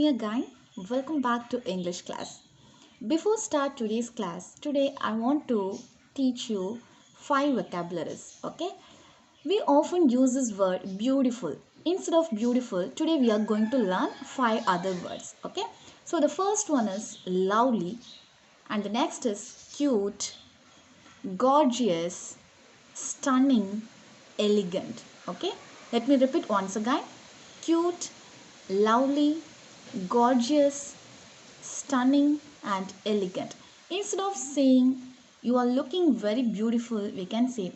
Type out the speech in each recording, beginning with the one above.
me again. Welcome back to English class. Before start today's class, today I want to teach you five vocabularies. Okay? We often use this word beautiful. Instead of beautiful, today we are going to learn five other words. Okay? So the first one is lovely, and the next is cute, gorgeous, stunning, elegant. Okay, let me repeat once again: cute, lovely, gorgeous, stunning, and elegant. Instead of saying you are looking very beautiful, we can say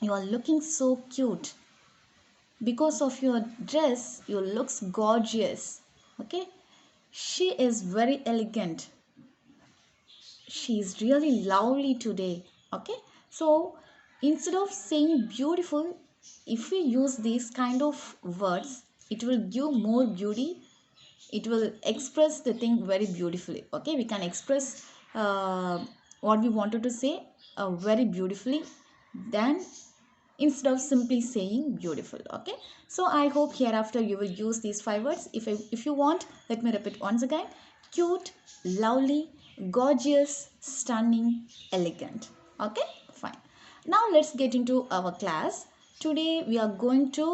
you are looking so cute. Because of your dress, you looks gorgeous. Okay, she is very elegant, she is really lovely today. Okay, so instead of saying beautiful, if we use these kind of words, it will give more beauty, it will express the thing very beautifully. Okay, we can express what we wanted to say very beautifully than instead of simply saying beautiful. Okay, so I hope hereafter you will use these five words. If you want, let me repeat once again: cute, lovely, gorgeous, stunning, elegant. Okay, fine. Now let's get into our class. Today we are going to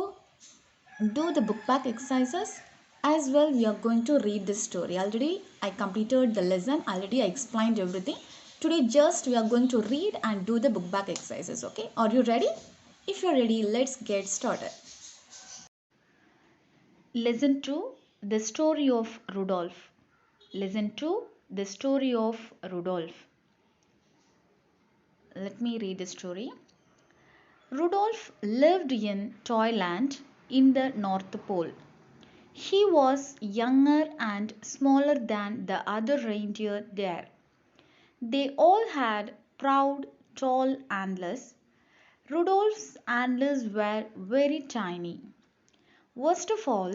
do the book back exercises, as well we are going to read this story. Already I completed the lesson, already I explained everything. Today just we are going to read and do the book back exercises. Okay, are you ready? If you're ready, let's get started. Listen to the story of Rudolph. Listen to the story of Rudolph. Let me read the story. Rudolph lived in Toyland in the North Pole. He was younger and smaller than the other reindeer there. They all had proud, tall antlers. Rudolph's antlers were very tiny. Worst of all,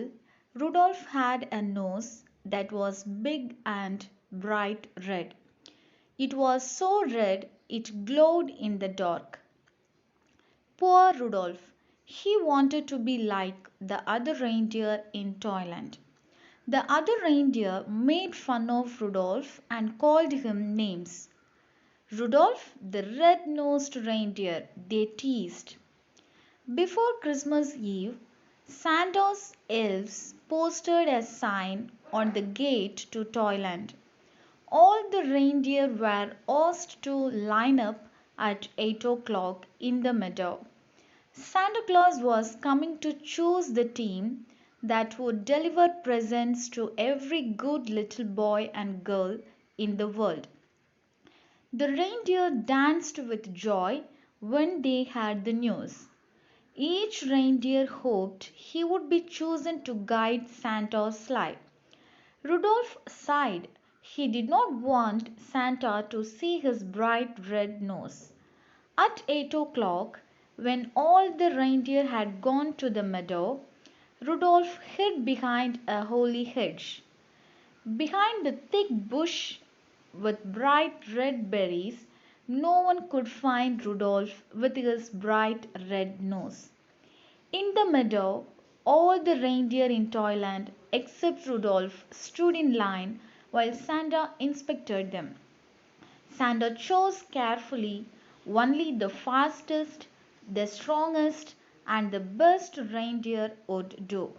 Rudolph had a nose that was big and bright red. It was so red it glowed in the dark. Poor Rudolph! He wanted to be like the other reindeer in Toyland. The other reindeer made fun of Rudolph and called him names. Rudolph, the red-nosed reindeer, they teased. Before Christmas Eve, Santa's elves posted a sign on the gate to Toyland. All the reindeer were asked to line up at 8 o'clock in the meadow. Santa Claus was coming to choose the team that would deliver presents to every good little boy and girl in the world. The reindeer danced with joy when they heard the news. Each reindeer hoped he would be chosen to guide Santa's sleigh. Rudolph sighed. He did not want Santa to see his bright red nose. At 8 o'clock, when all the reindeer had gone to the meadow, Rudolph hid behind a holly hedge. Behind the thick bush with bright red berries, no one could find Rudolph with his bright red nose. In the meadow, all the reindeer in Toyland except Rudolph stood in line while Santa inspected them. Santa chose carefully only the fastest, the strongest, and the best reindeer would do.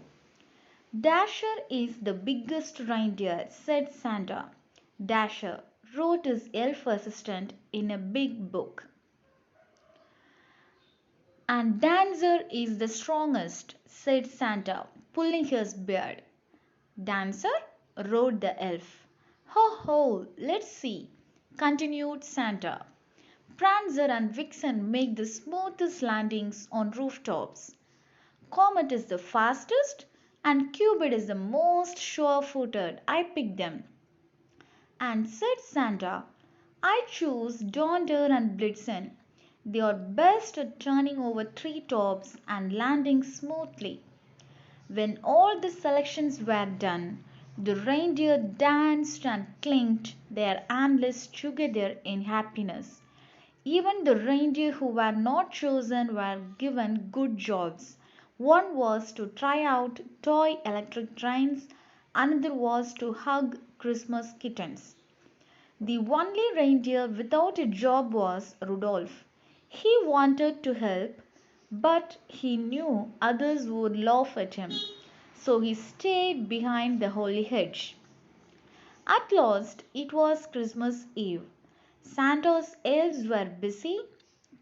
Dasher is the biggest reindeer, said Santa. Dasher wrote his elf assistant in a big book. And Dancer is the strongest, said Santa, pulling his beard. Dancer, roared the elf. Ho ho, let's see, continued Santa. Prancer and Vixen make the smoothest landings on rooftops. Comet is the fastest, and Cupid is the most sure footed. I pick them. And said Santa, I choose Donder and Blitzen. They are best at turning over tree tops and landing smoothly. When all the selections were done, the reindeer danced and clinked their antlers together in happiness. Even the reindeer who were not chosen were given good jobs. One was to try out toy electric trains, another was to hug Christmas kittens. The only reindeer without a job was Rudolph. He wanted to help, but he knew others would laugh at him, so he stayed behind the holly hedge. At last it was Christmas Eve. Santa's elves were busy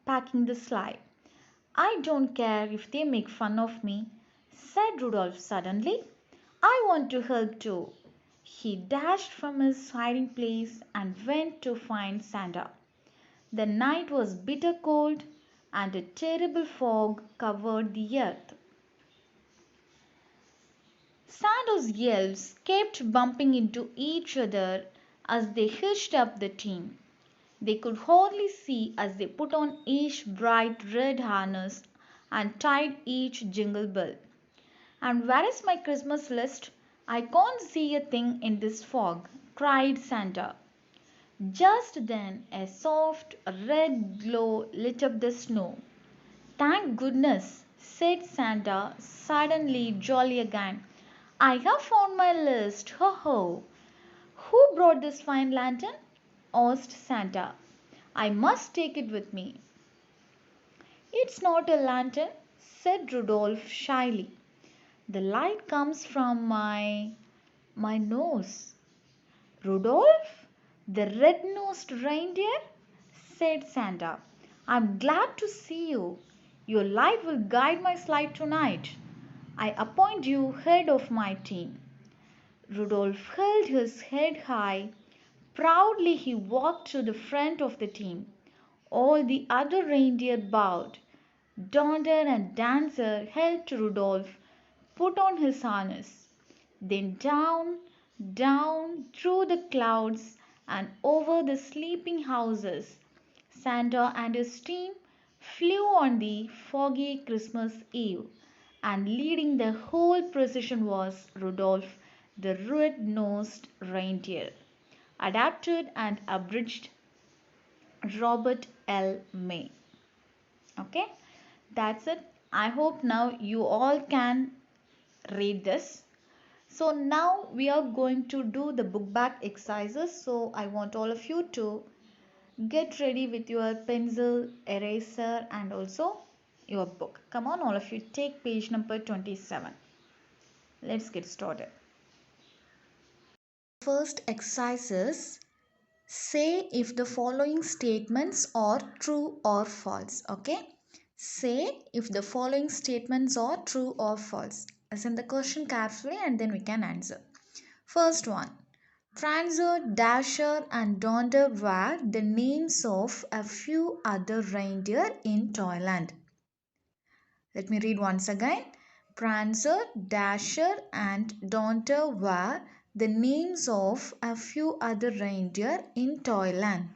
packing the sleigh. I don't care if they make fun of me, said Rudolph suddenly. I want to help too. He dashed from his hiding place and went to find Santa. The night was bitter cold and a terrible fog covered the earth. Santa's elves kept bumping into each other as they hitched up the team. They could hardly see as they put on each bright red harness and tied each jingle bell. And where is my Christmas list? I can't see a thing in this fog, cried Santa. Just then a soft red glow lit up the snow. Thank goodness, said Santa, suddenly jolly again. I have found my list. Ho ho! Who brought this fine lantern? Asked Santa. I must take it with me. It's not a lantern, said Rudolph shyly. The light comes from my nose. Rudolph, the red-nosed reindeer, said Santa. I'm glad to see you. Your light will guide my sleigh tonight. I appoint you head of my team. Rudolph held his head high. Proudly he walked to the front of the team. All the other reindeer bowed. Donder and Dancer helped Rudolph put on his harness. Then down, down through the clouds and over the sleeping houses, Santa and his team flew on the foggy Christmas Eve, and leading the whole procession was Rudolph the red-nosed reindeer. Adapted and abridged Robert L. May. Okay, that's it. I hope now you all can read this. So now we are going to do the book back exercises. So I want all of you to get ready with your pencil, eraser and also your book. Come on all of you, take page number 27. Let's get started. First exercise is say if the following statements are true or false. Okay. Say if the following statements are true or false. Listen the question carefully and then we can answer. First one. Prancer, Dasher and Donder were the names of a few other reindeer in Toyland. Let me read once again. Prancer, Dasher and Donder were the names of a few other reindeer in Toyland.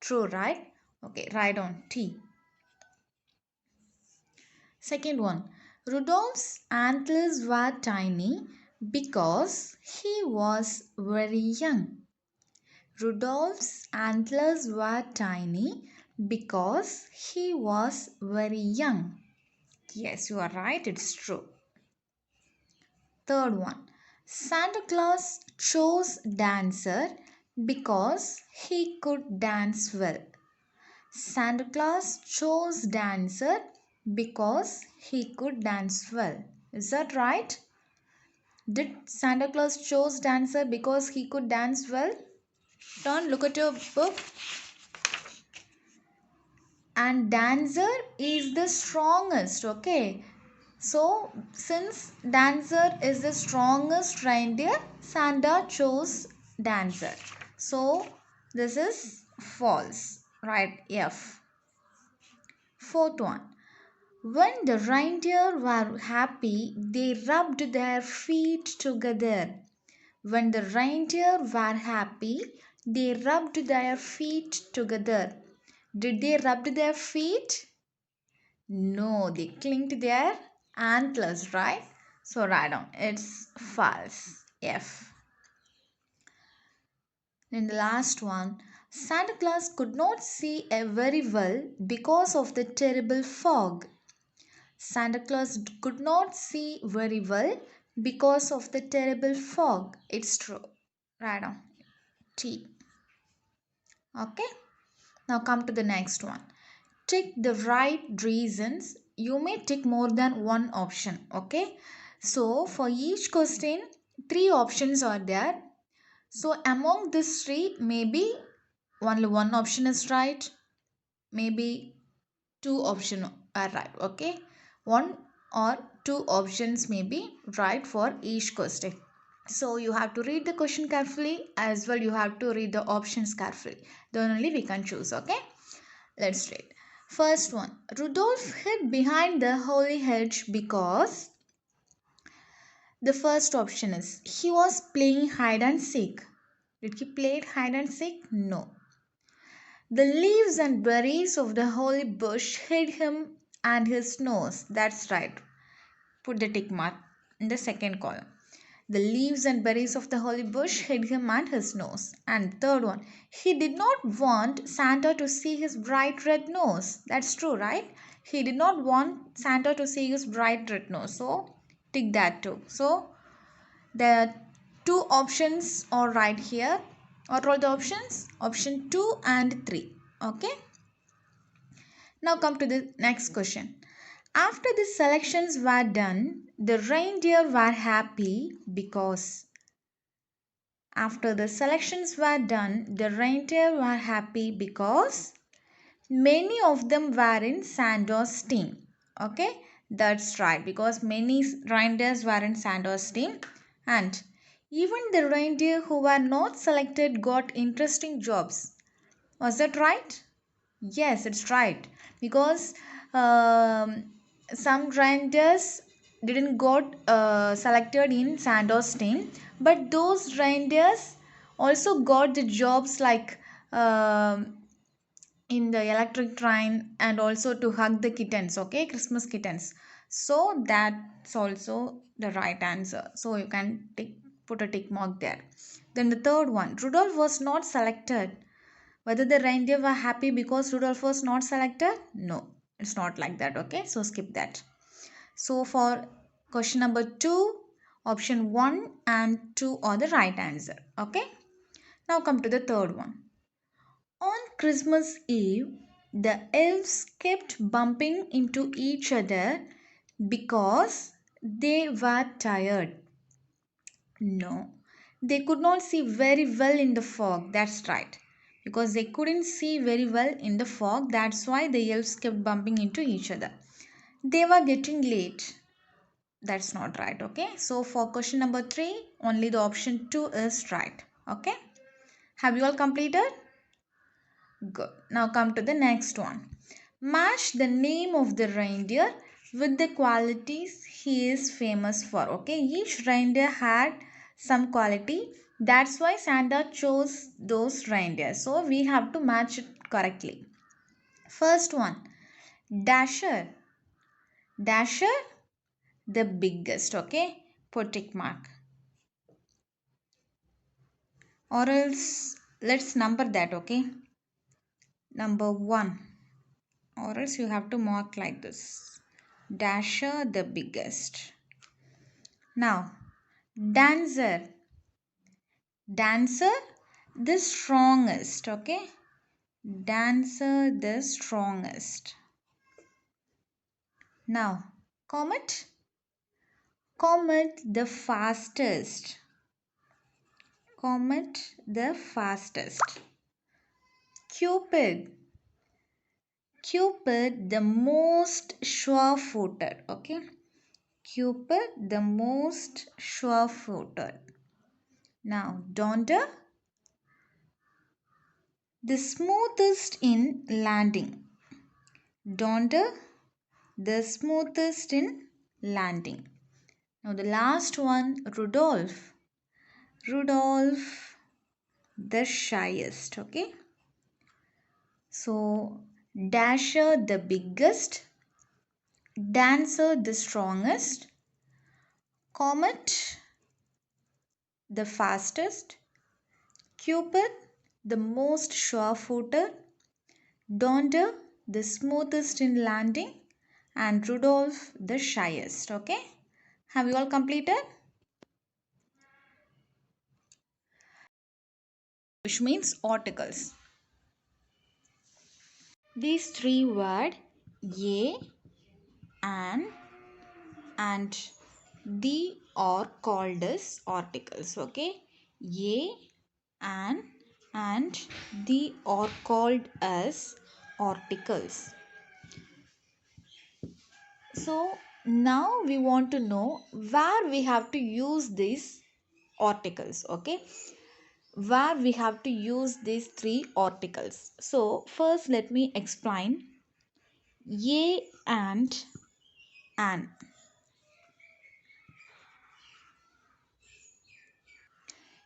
True, right? Okay, write on T. Second one. Rudolph's antlers were tiny because he was very young. Rudolph's antlers were tiny because he was very young. Yes, you are right, it's true. Third one. Santa Claus chose Dancer because he could dance well. Santa Claus chose Dancer because he could dance well. Is that right? Did Santa Claus chose Dancer because he could dance well? Turn, look at your book. And Dancer is the strongest, okay? So, since Dancer is the strongest reindeer, Santa chose Dancer. So, this is false. Right, F. Fourth one. When the reindeer were happy, they rubbed their feet together. When the reindeer were happy, they rubbed their feet together. Did they rub their feet? No, they clinked their antlers, right? So write down, it's false. F. Then the last one. Santa Claus could not see very well because of the terrible fog. Santa Claus could not see very well Because of the terrible fog. It's true. Right on. T. Okay. Now come to the next one. Tick the right reasons. You may tick more than one option. Okay. So for each question, three options are there. So among these three, maybe only one option is right. Maybe two options are right. Okay. One or two options may be right for each question. So you have to read the question carefully, as well you have to read the options carefully. Then only we can choose. Okay. Let's read. First one. Rudolph hid behind the holy hedge because the first option is he was playing hide and seek. Did he play hide and seek? No. The leaves and berries of the holy bush hid him and his nose. That's right. Put the tick mark in the second column. The leaves and berries of the holy bush hid him and his nose. And third one, he did not want Santa to see his bright red nose. That's true, right? He did not want Santa to see his bright red nose. So, tick that too. So, the two options are right here. What are the options? Option 2 and 3. Okay. Now come to the next question. After the selections were done, the reindeer were happy because after the selections were done, the reindeer were happy because many of them were in Santa's team. Okay, that's right, because many reindeers were in Santa's team, and even the reindeer who were not selected got interesting jobs. Was that right? Yes, it's right. Because um, some reindeers didn't got selected in Sandoz team, but those reindeers also got the jobs like um in the electric train and also to hug the kittens, okay, Christmas kittens. So that's also the right answer. So you can put a tick mark there. Then the third one, Rudolph was not selected. Whether the reindeer were happy because Rudolph was not selected? No, it's not like that. Okay, so skip that. So for question number 2, option 1 and 2 are the right answer. Okay, now come to the third one. On Christmas Eve, the elves kept bumping into each other because they were tired. No, they could not see very well in the fog. That's right. Because they couldn't see very well in the fog, that's why the elves kept bumping into each other. They were getting late. That's not right. Okay. So for question number 3, only the option 2 is right. Okay. Have you all completed? Good. Now come to the next one. Match the name of the reindeer with the qualities he is famous for. Okay, each reindeer had some quality. That's why Santa chose those reindeer. So we have to match it correctly. First one, Dasher. Dasher, the biggest. Okay, put tick mark. Or else let's number that. Okay, number 1. Or else you have to mark like this. Dasher the biggest. Now, Dancer. Dancer the strongest. Okay. Dancer the strongest. Now, Comet. Comet the fastest. Comet the fastest. Cupid. Cupid the most sure-footed. Okay. Cupid the most sure-footed. Now, Donder, the smoothest in landing. Donder, the smoothest in landing. Now, the last one, Rudolph. Rudolph, the shyest. Okay. So, Dasher, the biggest. Dancer, the strongest. Comet, the fastest. Cupid, the most sure-footed. Donder, the smoothest in landing, and Rudolph, the shyest. Okay, have you all completed? which means articles. These three words ye, an, and the are called as articles. Okay, ye, an, and the are called as articles. So now we want to know where we have to use these articles. Okay, where we have to use these three articles. So first let me explain ye and an.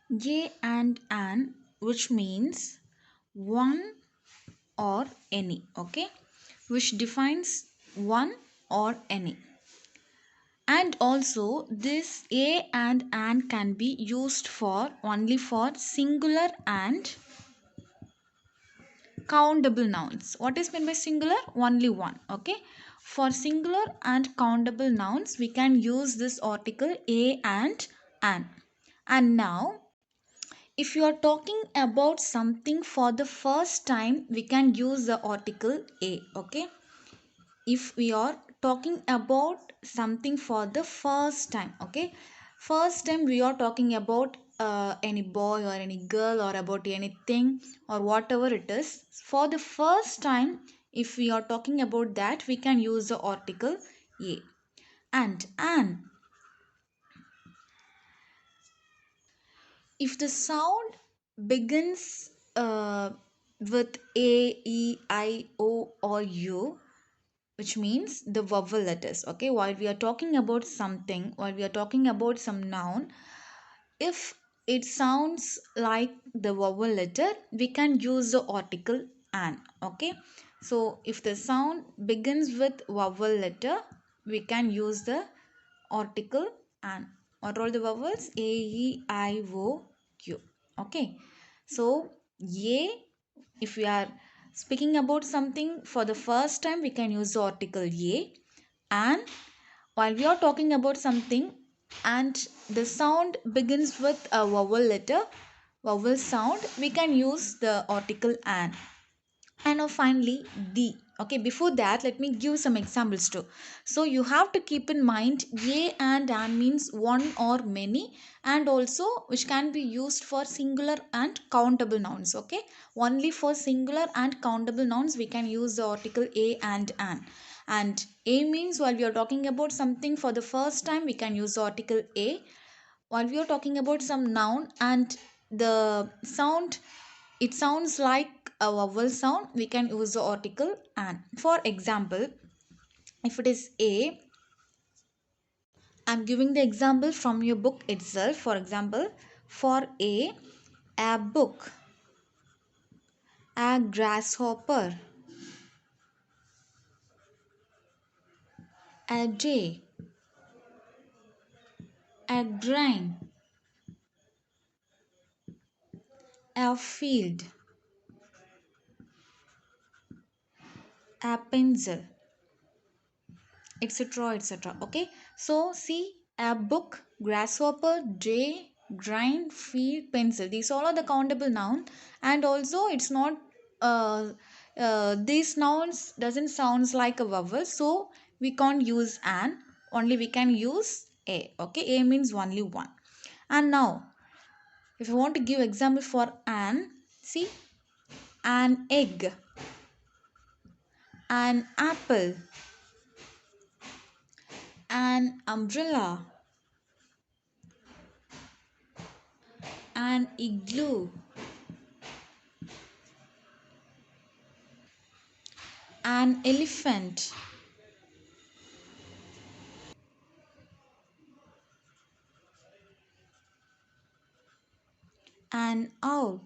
Ye and an, which means one or any. Okay, which defines one or any. And also this a and an can be used for only for singular and countable nouns. What is meant by singular? Only one. Okay, for singular and countable nouns we can use this article a and an. And now if you are talking about something for the first time we can use the article a. Okay, if we are talking about something for the first time. Okay, first time we are talking about any boy or any girl or about anything or whatever it is, for the first time if we are talking about that we can use the article a. And an, if the sound begins with a, e, I, o or u, which means the vowel letters. Okay, while we are talking about something, while we are talking about some noun, if it sounds like the vowel letter we can use the article an. Okay, so if the sound begins with vowel letter we can use the article an. What are all the vowels? A, E, I, O, U. Okay, so ye, if we are speaking about something for the first time we can use the article ye. And while we are talking about something and the sound begins with a vowel letter, vowel sound, we can use the article an. And now finally the. Okay, before that let me give some examples too. So you have to keep in mind ye and an means one or many, and also which can be used for singular and countable nouns. Okay, only for singular and countable nouns we can use the article a and an. And a means while we are talking about something for the first time we can use the article a. While we are talking about some noun and the sound, it sounds like a vowel sound, we can use the article an. For example, if it is a, I'm giving the example from your book itself. For example, for a book, a grasshopper, a day, a grain, a field, a pencil, etc, etc. Okay, so see, a book, grasshopper, day, grind, field, pencil, these all are the countable noun. And also it's not these nouns doesn't sounds like a vowel, so we can't use an, only we can use a. Okay, a means only one. And now if you want to give example for an, see, an egg, an apple, an umbrella, an igloo, an elephant, an owl,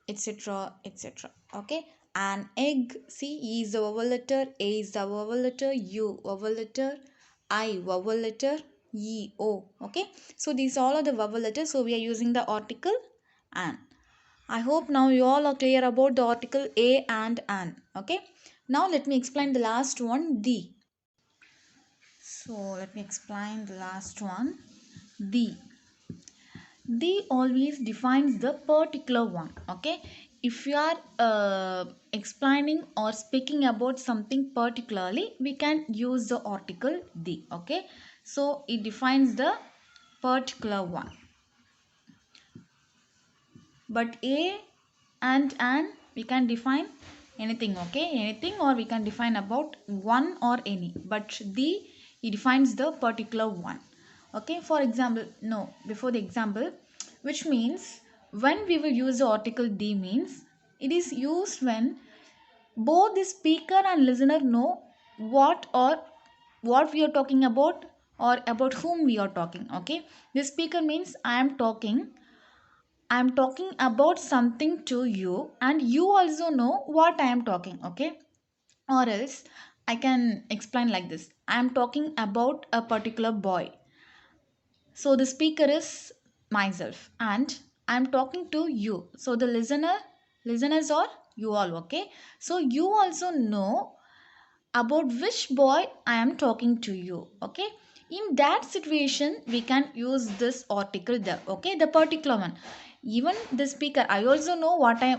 etc, etc. Okay, an egg, see, E is the vowel letter, A is the vowel letter, U vowel letter, I vowel letter, E, O. Okay, so these all are the vowel letters, so we are using the article an. I hope now you all are clear about the article a and an. Okay, now let me explain the last one, the. So let me explain the last one, the. The always defines the particular one. Okay, if you are explaining or speaking about something particularly, we can use the article the. Okay, so it defines the particular one. But a and an, we can define anything. Okay, anything, or we can define about one or any, but the, it defines the particular one. Okay, for example, no, before the example, which means when we will use the article the means it is used when both the speaker and listener know what or what we are talking about, or about whom we are talking. Okay, the speaker means I'm talking about something to you, and you also know what I am talking, okay? Or else I can explain like this. I am talking about a particular boy. So the speaker is myself, and I am talking to you. So the listeners are you all, okay? So you also know about which boy I am talking to you. Okay, in that situation we can use this article the. Okay, the particular one. Even the speaker, I also know what I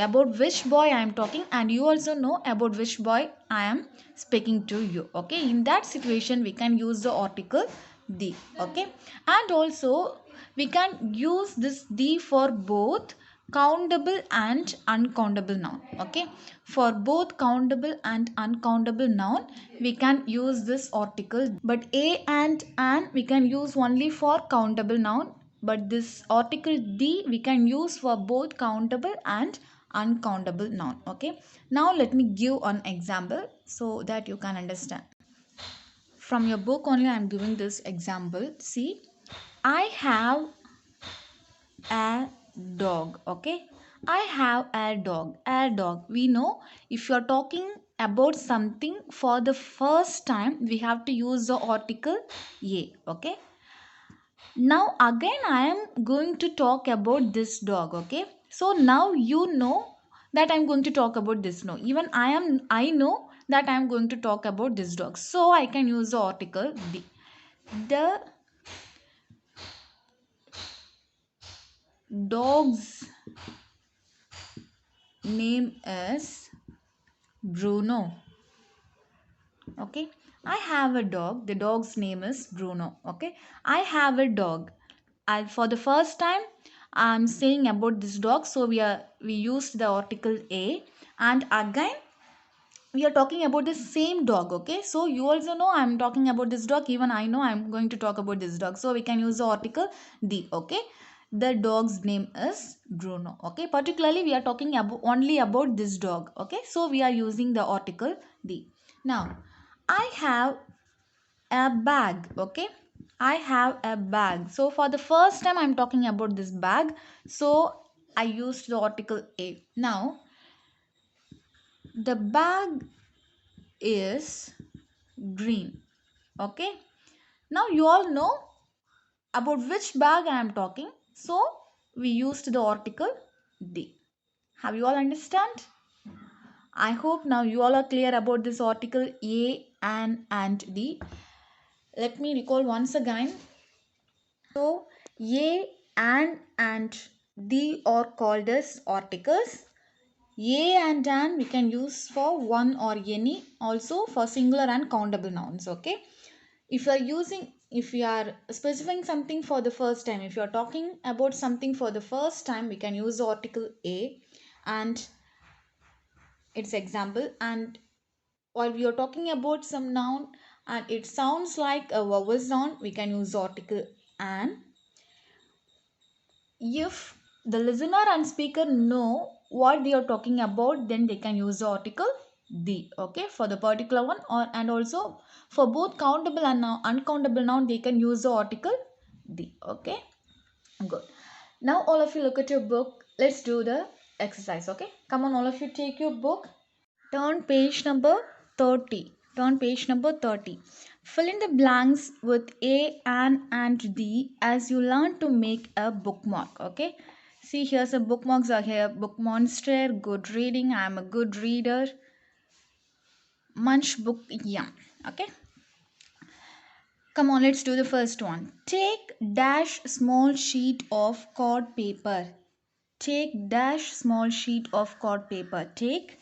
about which boy I am talking, and you also know about which boy I am speaking to you. Okay, in that situation we can use the article the. Okay, and also we can use this the for both countable and uncountable noun. Okay, for both countable and uncountable noun we can use this article, but a and an we can use only for countable noun, but this article the we can use for both countable and uncountable noun. Okay, now let me give an example so that you can understand. From your book only I am giving this example. See, I have a dog. Okay, I have a dog. A dog, we know, if you're talking about something for the first time we have to use the article a. Okay, now again I am going to talk about this dog. Okay, so now you know that I'm going to talk about this. No, even I know that I'm going to talk about this dog, so I can use the article the dog's name is Bruno. Okay, I have a dog. The dog's name is Bruno. Okay, I have a dog. I, for the first time, I'm saying about this dog. So we used the article a, and again we are talking about the same dog. Okay, so you also know I'm talking about this dog. Even I know I'm going to talk about this dog. So we can use the article the. Okay, the dog's name is Bruno. Okay, particularly we are talking about only about this dog. Okay, so we are using the article the. Now I have a bag. Okay, I have a bag. So for the first time I'm talking about this bag, so I used the article a. Now the bag is green. Okay, now you all know about which bag I am talking, so we used the article the. Have you all understand? I hope now you all are clear about this article a and the. Let me recall once again. So a and the are called as articles. A and an we can use for one or any, also for singular and countable nouns. Okay, if you are specifying something for the first time, if you are talking about something for the first time, we can use the article a and its example. And while we are talking about some noun and it sounds like a vowel sound, we can use the article an. If the listener and speaker know what they are talking about, then they can use the article the. Okay, for the particular one, or and also for both countable and uncountable noun they can use the article the. Okay, good. Now all of you look at your book. Let's do the exercise. Okay, come on, all of you take your book. Turn page number 30. Turn page number 30. Fill in the blanks with A, an, and the as you learn to make a bookmark. Okay. See, here's a bookmarks are here. Book monster, good reading. I'm a good reader. Munch book yum. Okay. Come on, let's do the first one. Take dash small sheet of cord paper. Take dash small sheet of cord paper. Take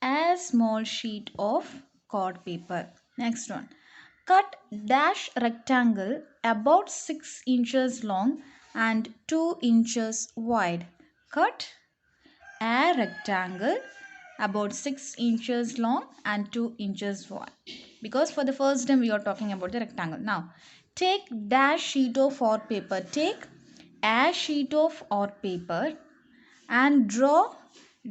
a small sheet of cord paper. Next one. Cut dash rectangle about 6 inches long and 2 inches wide. Cut a rectangle about 6 inches long and 2 inches wide. Because for the first time we are talking about the rectangle. Now, take dash sheet of art paper. Take a sheet of art paper and draw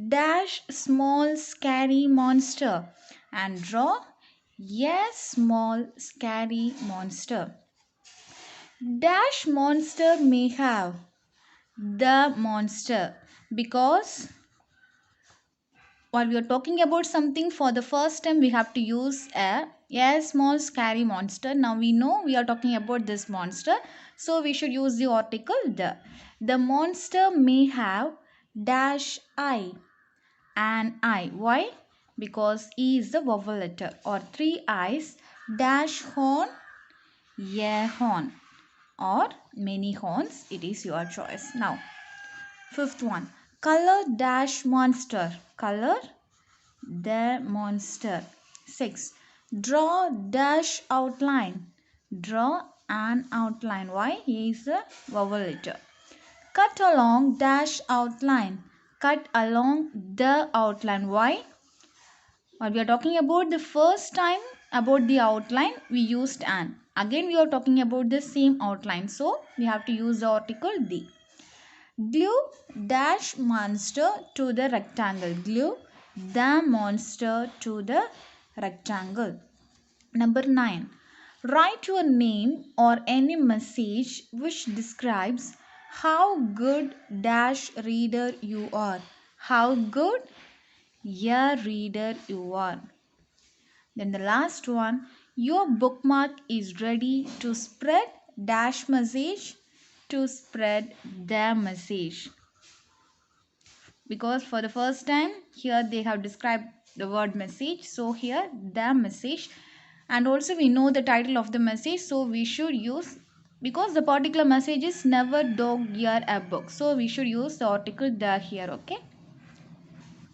dash small scary monster. And draw a small scary monster. Dash monster may have the monster, because while we are talking about something for the first time we have to use a small scary monster. Now we know we are talking about this monster, so we should use the article the monster may have dash I and I. Why? Because E is the vowel letter, or 3 eyes, dash horn, a horn, or many horns. It is your choice. Now, fifth one. Color dash monster. Color the monster. 6. Draw dash outline. Draw an outline. Why? He is a vowel letter. Cut along dash outline. Cut along the outline. Why? While we are talking about the first time about the outline, we used an. Again, we are talking about the same outline. So, we have to use the article the. Glue dash monster to the rectangle. Glue the monster to the rectangle. Number 9. Write your name or any message which describes how good dash reader you are. How good a reader you are. Then the last one. Your bookmark is ready to spread dash message, to spread the message. Because for the first time here they have described the word message, so here the message, and also we know the title of the message, so we should use, because the particular message is never dog ear a book, so we should use the article the here. Okay,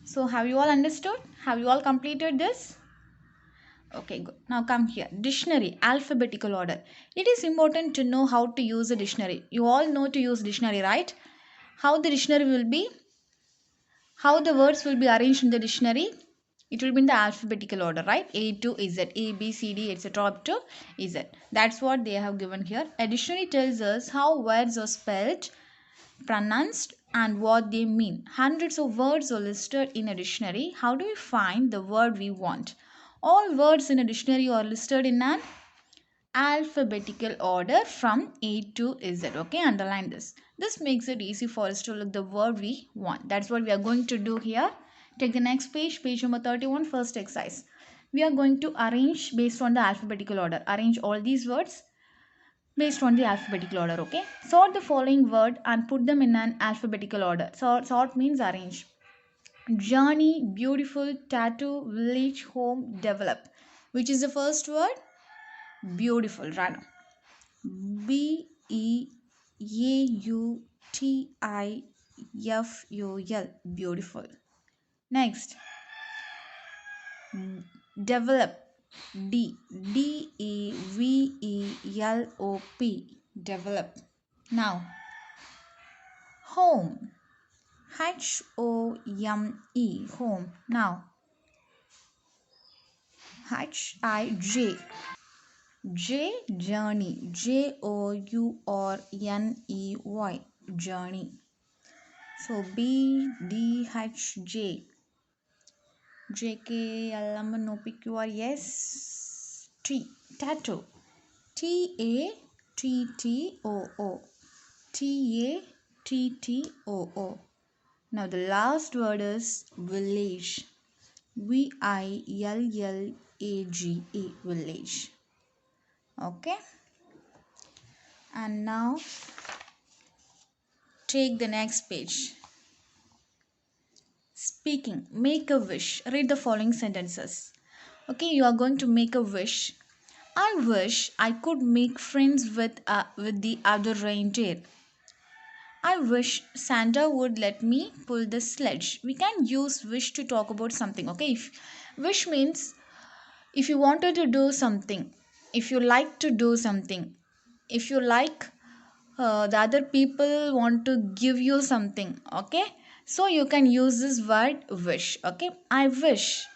so have you all understood? Have you all completed this? Okay, good. Now come here. Dictionary, alphabetical order. It is important to know how to use a dictionary. You all know to use dictionary, right? How the dictionary will be, how the words will be arranged in the dictionary. It will be in the alphabetical order, right? A to Z, A, B, C, D, etc. up to Z. That's what they have given here. A dictionary tells us how words are spelled, pronounced, and what they mean. Hundreds of words are listed in a dictionary. How do we find the word we want? All words in a dictionary are listed in an alphabetical order from A to Z. Okay, underline this. This makes it easy for us to look the word we want. That's what we are going to do here. Take the next page, page number 31, first exercise. We are going to arrange based on the alphabetical order. Arrange all these words based on the alphabetical order. Okay, sort the following word and put them in an alphabetical order. Sort means arrange. Journey, beautiful, tattoo, village, home, develop. Which is the first word? Beautiful, right? Beautiful. Beautiful. Next, develop. Develop. Develop. Now, home. Home. Home. Now, Hij. Journey. Journey. Journey. So BDHJ. JKLMNOPQR. Yes. T. Tattoo. TATTOO. TATTOO. Now the last word is village. VILLAGE. Village. Okay. And now take the next page. Speaking. Make a wish. Read the following sentences. Okay, you are going to make a wish. I wish I could make friends with the other reindeer. I wish Santa would let me pull the sledge. We can use wish to talk about something, okay? Wish means if you wanted to do something, if you like to do something, if you like the other people want to give you something, okay? So you can use this word wish, okay? I wish.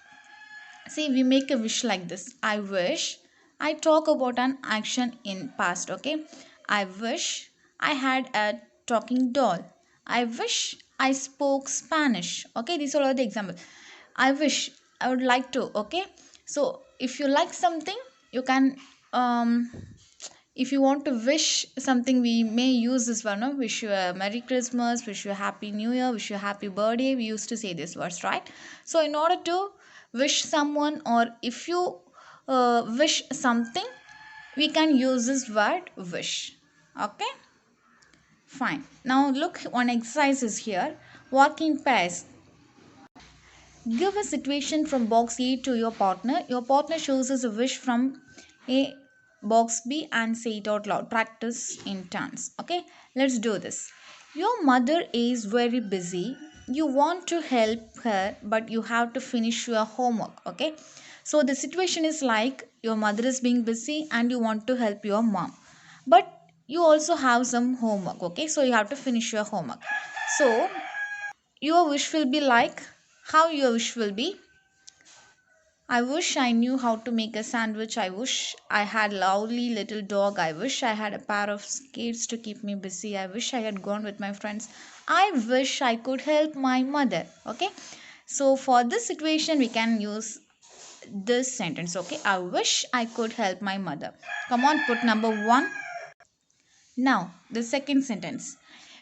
See, we make a wish like this. I wish I talk about an action in past, okay? I wish I had a talking doll. I wish I spoke Spanish. Okay, these are all the examples. I wish I would like to, okay? So if you like something, you can if you want to wish something, we may use this one, no? Wish you a merry christmas, wish you a happy new year, wish you a happy birthday. We used to say this words, right? So in order to wish someone, or if you wish something, we can use this word wish. Okay, fine. Now look, one exercise is here. Walk in pairs. Give a situation from box A to your partner. Your partner shows us a wish from A box B and say it out loud. Practice in turns. Okay, let's do this. Your mother is very busy. You want to help her, but you have to finish your homework. Okay, so the situation is like your mother is being busy and you want to help your mom, but you also have some homework. Okay, so you have to finish your homework. So your wish will be like, how your wish will be: I wish I knew how to make a sandwich. I wish I had a lovely little dog. I wish I had a pair of skates to keep me busy. I wish I had gone with my friends. I wish I could help my mother. Okay, so for this situation we can use this sentence. Okay, I wish I could help my mother. Come on, put number 1. Now the second sentence.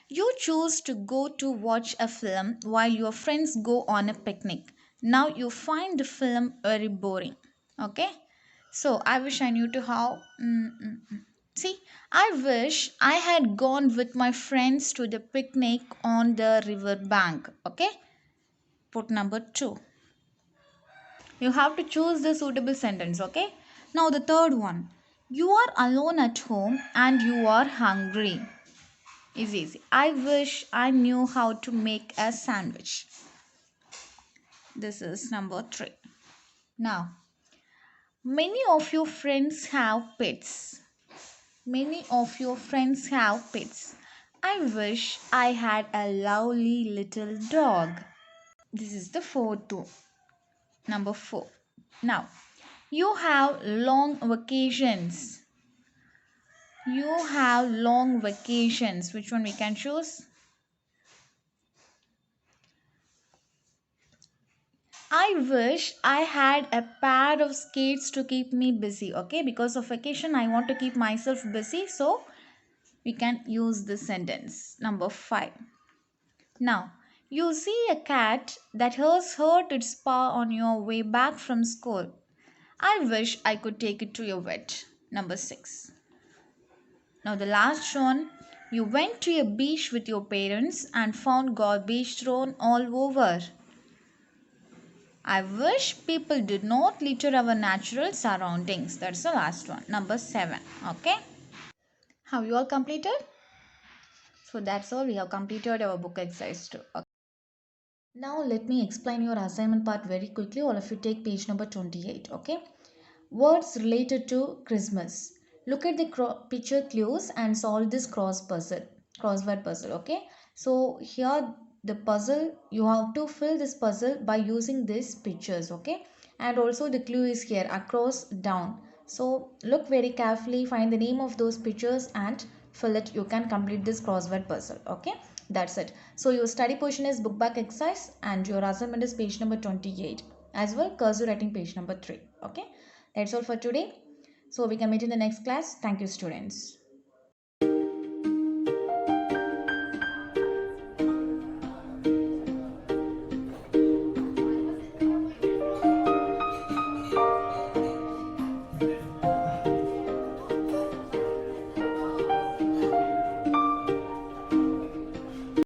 You choose to go to watch a film while your friends go on a picnic. Now you find the film very boring. Okay? So I wish I knew to how. See, I wish I had gone with my friends to the picnic on the river bank. Okay? Put number 2. You have to choose the suitable sentence. Okay? Now the third one. You are alone at home and you are hungry. Is easy. I wish I knew how to make a sandwich. This is number 3. Now, many of your friends have pets. Many of your friends have pets. I wish I had a lovely little dog. This is the fourth one. Number 4. Now, you have long vacations. You have long vacations. Which one we can choose? I wish I had a pair of skates to keep me busy. Okay, because of vacation, I want to keep myself busy. So we can use this sentence. Number 5. Now, you see a cat that has hurt its paw on your way back from school. I wish I could take it to your vet. Number 6. Now, the last one. You went to a beach with your parents and found garbage thrown all over. I wish people did not litter our natural surroundings. That's the last one. Number 7. Okay. Have you all completed? So that's all. We have completed our book exercise too. Okay. Now let me explain your assignment part very quickly. All of you take page number 28. Okay. Words related to Christmas. Look at the picture clues and solve this crossword puzzle. Okay. So here the puzzle, you have to fill this puzzle by using these pictures. Okay. And also the clue is here, across, down. So look very carefully, find the name of those pictures and fill it. You can complete this crossword puzzle. Okay. That's it. So your study portion is book back exercise and your assignment is page number 28. As well, cursive writing page number 3. Okay. That's all for today. So we can meet in the next class. Thank you, students.